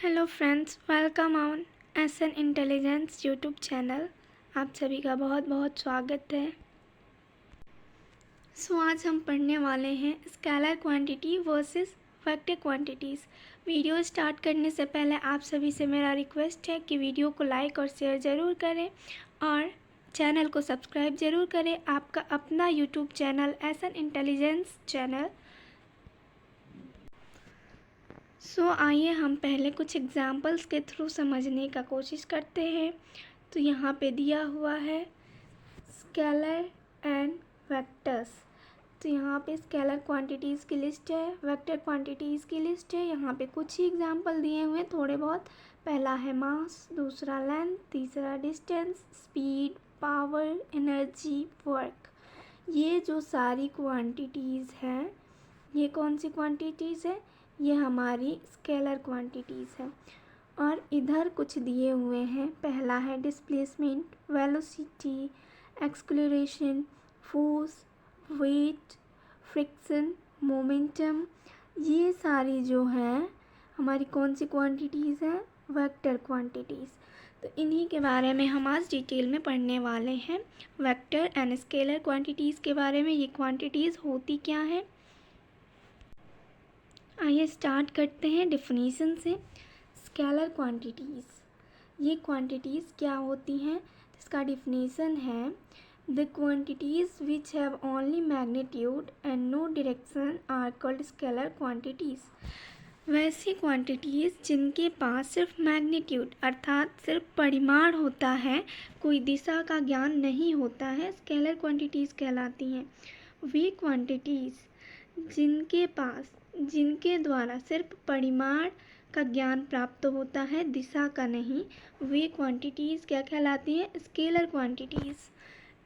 Hello friends, welcome on SN intelligence YouTube channel. आप सभी का बहुत बहुत स्वागत है। आज हम पढ़ने वाले हैं scalar quantity versus vector quantities. Video start करने से पहले आप सभी से मेरा रिक्वेस्ट है कि वीडियो को लाइक और शेयर ज़रूर करें और चैनल को सब्सक्राइब ज़रूर करें। आपका अपना YouTube channel SN intelligence channel. आइए हम पहले कुछ एग्जाम्पल्स के थ्रू समझने का कोशिश करते हैं। तो यहाँ पे दिया हुआ है स्केलर एंड वेक्टर्स। तो यहाँ पे स्केलर क्वांटिटीज़ की लिस्ट है, वेक्टर क्वांटिटीज़ की लिस्ट है। यहाँ पे कुछ ही एग्जाम्पल दिए हुए हैं, थोड़े बहुत। पहला है मास, दूसरा लेंथ, तीसरा distance, speed, power, energy, work. ये जो सारी क्वांटिटीज़ हैं, ये कौन सी क्वांटिटीज़ है? ये हमारी स्केलर क्वांटिटीज़ है। और इधर कुछ दिए हुए हैं। पहला है displacement, velocity, acceleration, force, weight, friction, momentum. ये सारी जो हैं हमारी कौन सी क्वांटिटीज़ हैं? Vector quantities. तो इन्हीं के बारे में हम आज डिटेल में पढ़ने वाले हैं। वेक्टर एंड स्केलर क्वांटिटीज़ के बारे में। ये क्वांटिटीज़ होती क्या हैं? आइए स्टार्ट करते हैं डेफिनेशन से। स्केलर क्वांटिटीज़, ये क्वांटिटीज़ क्या होती हैं? इसका डिफिनेशन है the quantities which have only magnitude and no direction are called scalar quantities. वैसी क्वांटिटीज़ जिनके पास सिर्फ मैग्नीट्यूड अर्थात सिर्फ परिमाण होता है, कोई दिशा का ज्ञान नहीं होता है, स्केलर क्वांटिटीज़ कहलाती हैं। वे क्वांटिटीज़ जिनके द्वारा सिर्फ परिमाण का ज्ञान प्राप्त होता है, दिशा का नहीं, वे क्वांटिटीज़ क्या कहलाती हैं? Scalar quantities.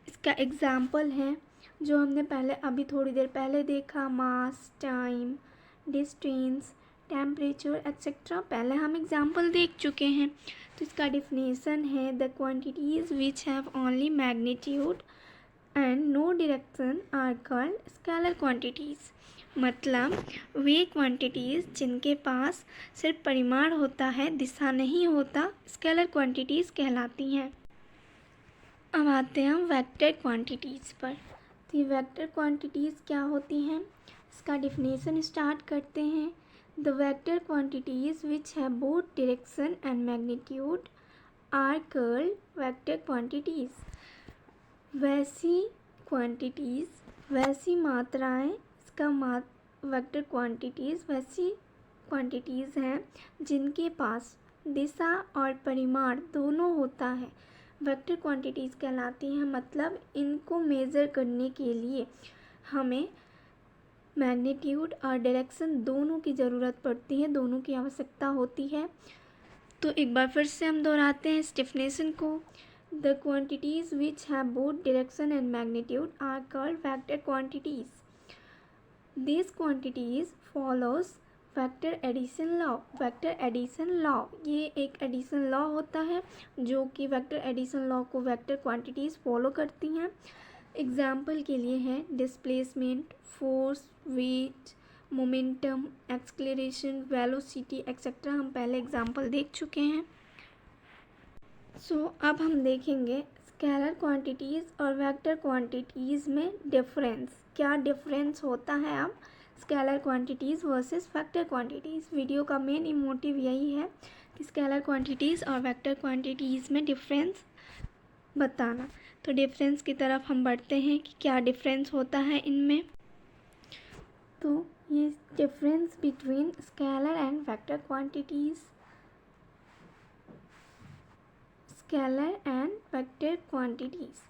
इसका एग्जाम्पल है जो हमने पहले अभी थोड़ी देर पहले देखा, मास, टाइम, डिस्टेंस, टेम्परेचर एक्सेट्रा। पहले हम एग्जाम्पल देख चुके हैं। तो इसका डिफिनेशन है the quantities which have only magnitude and no direction are called scalar quantities. मतलब वे क्वांटिटीज़ जिनके पास सिर्फ परिमाण होता है, दिशा नहीं होता, स्केलर क्वांटिटीज़ कहलाती हैं। अब आते हैं हम वेक्टर क्वांटिटीज़ पर। तो ये वेक्टर क्वांटिटीज़ क्या होती हैं? इसका डिफिनेशन स्टार्ट करते हैं। The vector quantities which have both direction and magnitude are called vector quantities. वैसी क्वांटिटीज़, वैसी मात्राएं, इसका वेक्टर क्वांटिटीज़ वैसी क्वांटिटीज़ हैं जिनके पास दिशा और परिमाण दोनों होता है, वेक्टर क्वांटिटीज़ कहलाती हैं। मतलब इनको मेज़र करने के लिए हमें मैग्नीट्यूड और डायरेक्शन दोनों की ज़रूरत पड़ती है, दोनों की आवश्यकता होती है। तो एक बार फिर से हम दोहराते हैं इस डेफिनेशन को। The quantities which have both direction and magnitude are called vector quantities. These quantities follows vector addition law. Vector addition law, ये एक addition law होता है जो कि vector addition law को vector quantities follow करती हैं। एग्जाम्पल के लिए है displacement, force, weight, momentum, acceleration, velocity etcetera. हम पहले एग्जाम्पल देख चुके हैं। अब हम देखेंगे स्केलर क्वांटिटीज़ और वेक्टर क्वांटिटीज़ में डिफरेंस। क्या डिफरेंस होता है अब scalar quantities versus vector quantities. Video का मेन मोटिव यही है कि स्केलर क्वांटिटीज़ और वेक्टर क्वांटिटीज़ में डिफरेंस बताना। तो डिफरेंस की तरफ हम बढ़ते हैं कि क्या डिफरेंस होता है इनमें। तो ये difference between scalar and vector quantities, scalar and vector quantities.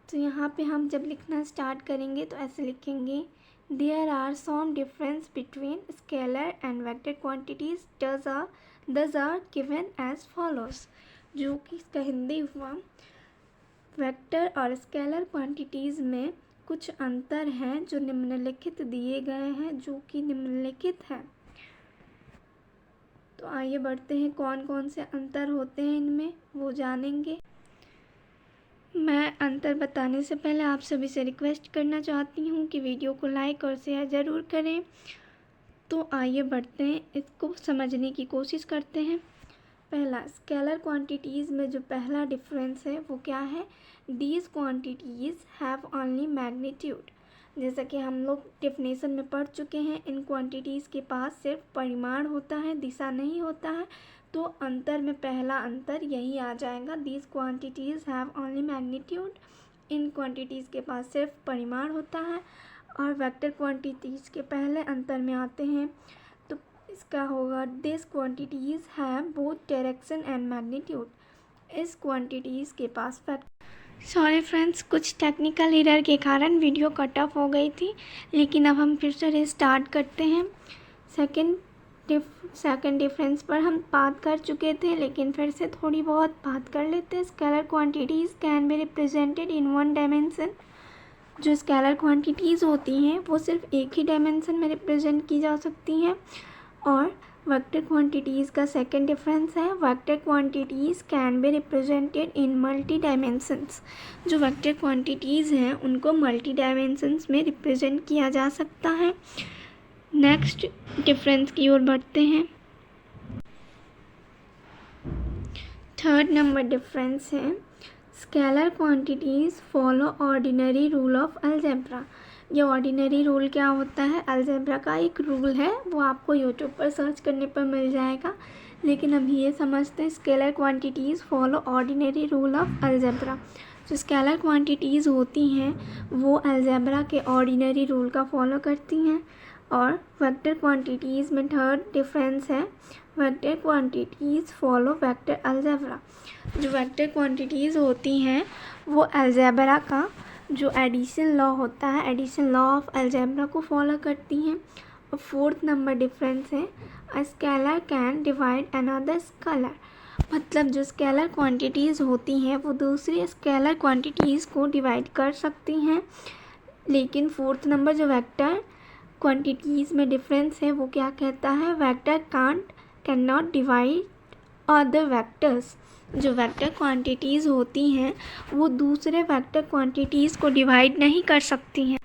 तो यहाँ पे हम जब लिखना स्टार्ट करेंगे तो ऐसे लिखेंगे, there are some difference between scalar and vector quantities these are given as follows. जो कि इसका हिंदी हुआ, वेक्टर और स्केलर क्वांटिटीज़ में कुछ अंतर हैं जो निम्नलिखित दिए गए हैं, जो कि निम्नलिखित हैं। तो आइए बढ़ते हैं, कौन कौन से अंतर होते हैं इनमें वो जानेंगे। मैं अंतर बताने से पहले आप सभी से रिक्वेस्ट करना चाहती हूँ कि वीडियो को लाइक और शेयर ज़रूर करें। तो आइए बढ़ते हैं, इसको समझने की कोशिश करते हैं। पहला, स्केलर क्वांटिटीज़ में जो पहला डिफरेंस है वो क्या है? These quantities have only magnitude. जैसा कि हम लोग डेफिनेशन में पढ़ चुके हैं, इन क्वांटिटीज़ के पास सिर्फ परिमाण होता है, दिशा नहीं होता है। तो अंतर में पहला अंतर यही आ जाएगा, these quantities have only magnitude. In quantities के पास सिर्फ परिमाण होता है। और वेक्टर क्वांटिटीज़ के पहले अंतर में आते हैं तो इसका होगा, this quantities have both direction and magnitude. इस क्वांटिटीज़ के पास सॉरी फ्रेंड्स, कुछ टेक्निकल एरर के कारण वीडियो कट ऑफ हो गई थी, लेकिन अब हम फिर से रिस्टार्ट करते हैं। सेकंड डिफरेंस पर हम बात कर चुके थे, लेकिन फिर से थोड़ी बहुत बात कर लेते हैं। Scalar quantities can be represented in one dimension. जो स्केलर क्वांटिटीज़ होती हैं वो सिर्फ एक ही डायमेंशन में रिप्रेजेंट की जा सकती हैं। और वेक्टर क्वांटिटीज़ का सेकंड डिफरेंस है, vector quantities can be represented in multi dimensions. जो वेक्टर क्वांटिटीज़ हैं उनको मल्टी डायमेंशंस में रिप्रेजेंट किया जा सकता है। नेक्स्ट डिफरेंस की ओर बढ़ते हैं। थर्ड नंबर डिफरेंस है, scalar quantities follow ordinary rule of algebra. ये ऑर्डिनरी रूल क्या होता है? अलजेब्रा का एक रूल है, वो आपको यूट्यूब पर सर्च करने पर मिल जाएगा। लेकिन अभी ये समझते हैं, scalar quantities follow ordinary rule of algebra. जो स्केलर क्वांटिटीज़ होती हैं वो अलजेब्रा के ऑर्डिनरी रूल का फॉलो करती हैं। और वेक्टर क्वांटिटीज़ में थर्ड डिफरेंस है, vector quantities follow vector algebra. जो वेक्टर क्वांटिटीज़ होती हैं वो अलजेब्रा का जो एडिशन लॉ होता है, एडिशन लॉ ऑफ अलजेब्रा को फॉलो करती हैं। और फोर्थ नंबर डिफरेंस है, a scalar can divide another scalar. मतलब जो स्केलर क्वांटिटीज़ होती हैं वो दूसरी स्केलर क्वांटिटीज़ को डिवाइड कर सकती हैं। लेकिन फोर्थ नंबर जो वेक्टर क्वांटिटीज़ में डिफरेंस है वो क्या कहता है? Vector can not divide other vectors. जो वेक्टर क्वांटिटीज़ होती हैं वो दूसरे वेक्टर क्वांटिटीज़ को डिवाइड नहीं कर सकती हैं।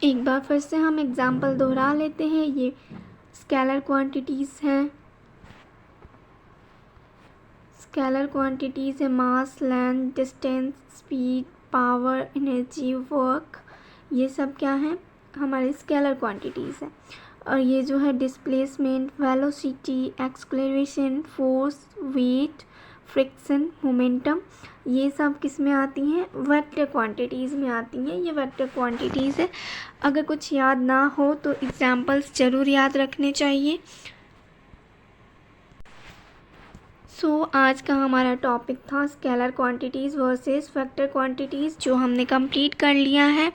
एक बार फिर से हम एग्जाम्पल दोहरा लेते हैं। ये स्केलर क्वांटिटीज़ हैं, स्केलर क्वांटिटीज़ है mass, length, distance, speed, power, energy, work. ये सब क्या है? हमारे स्केलर क्वांटिटीज़ है। और ये जो है displacement, velocity, acceleration, force, weight, friction, momentum, ये सब किस में आती हैं? वेक्टर क्वांटिटीज़ में आती हैं। ये वेक्टर क्वांटिटीज़ है। अगर कुछ याद ना हो तो एग्जाम्पल्स ज़रूर याद रखने चाहिए। आज का हमारा टॉपिक था scalar quantities versus vector quantities, जो हमने कंप्लीट कर लिया है।